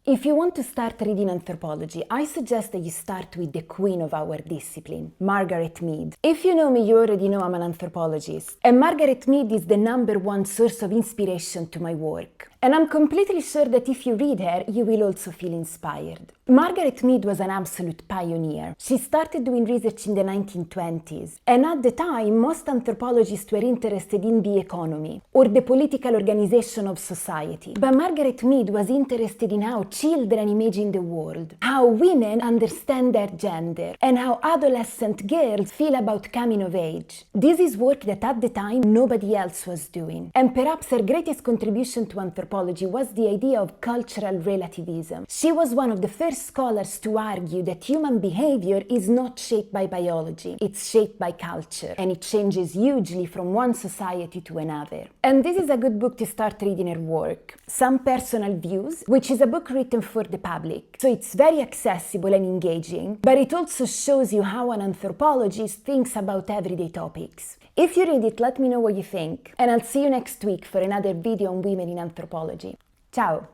If you want to start reading anthropology, I suggest that you start with the queen of our discipline, Margaret Mead. If you know me, you already know I'm an anthropologist, and Margaret Mead is the #1 source of inspiration to my work. And I'm completely sure that if you read her, you will also feel inspired. Margaret Mead was an absolute pioneer. She started doing research in the 1920s, and at the time, most anthropologists were interested in the economy or the political organization of society. But Margaret Mead was interested in how children imagine the world, how women understand their gender, and how adolescent girls feel about coming of age. This is work that at the time nobody else was doing. And perhaps her greatest contribution to anthropology was the idea of cultural relativism. She was one of the first scholars to argue that human behavior is not shaped by biology, it's shaped by culture, and it changes hugely from one society to another. And this is a good book to start reading her work. Some Personal Views, which is a book written for the public, so it's very accessible and engaging, but it also shows you how an anthropologist thinks about everyday topics. If you read it, let me know what you think, and I'll see you next week for another video on women in anthropology. Ciao!